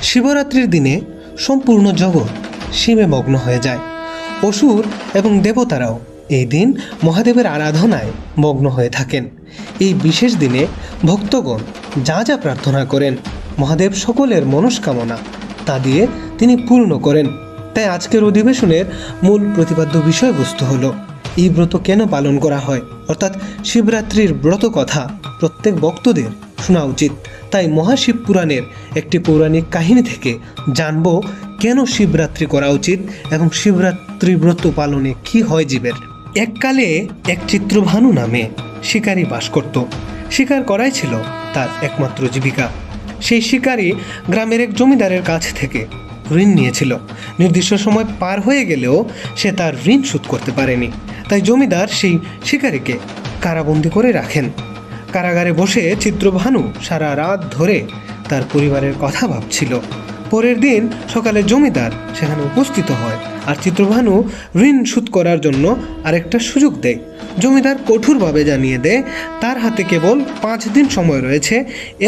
শিবরাত্রির দিনে সম্পূর্ণ জগৎ শিবে মগ্ন হয়ে যায়। অসুর এবং দেবতারাও এই দিন মহাদেবের আরাধনায় মগ্ন হয়ে থাকেন। এই বিশেষ দিনে ভক্তগণ যা যা প্রার্থনা করেন, মহাদেব সকলের মনস্কামনা তা দিয়ে তিনি পূর্ণ করেন। তাই আজকের অধিবেশনের মূল প্রতিপাদ্য বিষয়বস্তু হলো এই ব্রত কেন পালন করা হয়, অর্থাৎ শিবরাত্রির ব্রত কথা প্রত্যেক ভক্তদের শোনা উচিত। তাই মহাশিব পুরাণের একটি পৌরাণিক কাহিনী থেকে জানব কেন শিবরাত্রি করা উচিত এবং শিবরাত্রি ব্রত পালনে কি হয় জীবের। এককালে এক চিত্রভানু নামে শিকারী বাস করত। শিকার করাই ছিল তার একমাত্র জীবিকা। সেই শিকারী গ্রামের এক জমিদারের কাছ থেকে ঋণ নিয়েছিল। নির্দিষ্ট সময় পার হয়ে গেলেও সে তার ঋণ শোধ করতে পারেনি। তাই জমিদার সেই শিকারীকে কারাবন্দী করে রাখেন। কারাগারে বসে চিত্রভানু সারা রাত ধরে তার পরিবারের কথা ভাবছিল। পরের দিন সকালে জমিদার সেখানে উপস্থিত হয় আর চিত্রভানু ঋণ শোধ করার জন্য আরেকটা সুযোগ দেয়। জমিদার কঠোরভাবে জানিয়ে দেয় তার হাতে কেবল 5 দিন সময় রয়েছে।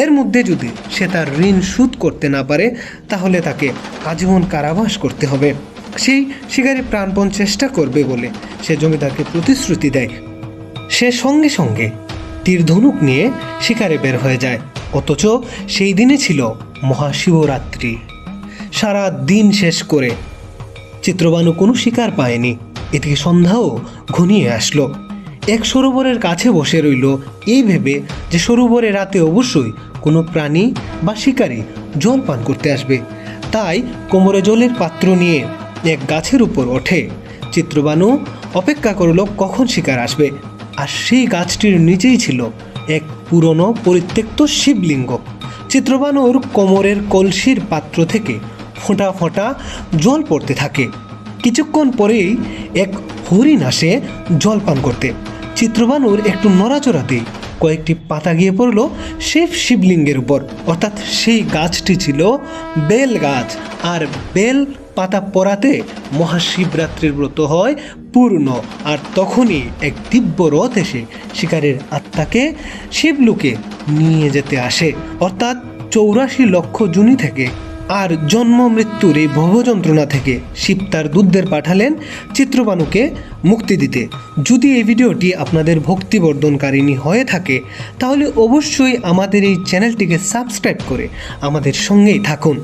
এর মধ্যে যদি সে তার ঋণ শোধ করতে না পারে তাহলে তাকে আজীবন কারাবাস করতে হবে। সেই শিকারী প্রাণপণ চেষ্টা করবে বলে সে জমিদারকে প্রতিশ্রুতি দেয়। সে সঙ্গে সঙ্গে তীর ধনুক নিয়ে শিকারে বের হয়ে যায়। অথচ সেই দিনে ছিল মহাশিবরাত্রি। সারা দিন শেষ করে চিত্রভানু কোনো শিকার পায়নি। এদিকে সন্ধ্যাও ঘনিয়ে আসলো। এক সরোবরের কাছে বসে রইল এই ভেবে যে সরোবরে রাতে অবশ্যই কোনো প্রাণী বা শিকারী জল পান করতে আসবে। তাই কোমরে জলের পাত্র নিয়ে এক গাছের উপর ওঠে। চিত্রভানু অপেক্ষা করল কখন শিকার আসবে। আর সেই গাছটির নিচেই ছিল এক পুরনো পরিত্যক্ত শিবলিঙ্গ। চিত্রভানুর কোমরের কলসির পাত্র থেকে ফোঁটা ফোঁটা জল পড়তে থাকে। কিছুক্ষণ পরেই এক হরিণ আসে জল পান করতে। চিত্রভানুর একটু নড়াচড়াতেই কয়েকটি পাতা গিয়ে পড়ল সেই শিবলিঙ্গের উপর। অর্থাৎ সেই গাছটি ছিল বেল গাছ। আর বেল পাতা পড়াতে মহাশিবরাত্রির ব্রত হয় পূর্ণ। আর তখনই এক দিব্য রথ এসে শিকারের আত্মাকে শিবলোকে নিয়ে যেতে আসে। অর্থাৎ 84 লক্ষ যোনি থেকে আর জন্ম মৃত্যুর এই ভবযন্ত্রণা থেকে শিব তার দূতদের পাঠালেন চিত্রভানুকে মুক্তি দিতে। যদি এই ভিডিওটি আপনাদের ভক্তিবর্ধনকারিণী হয়ে থাকে তাহলে অবশ্যই আমাদের এই চ্যানেলটিকে সাবস্ক্রাইব করে আমাদের সঙ্গেই থাকুন।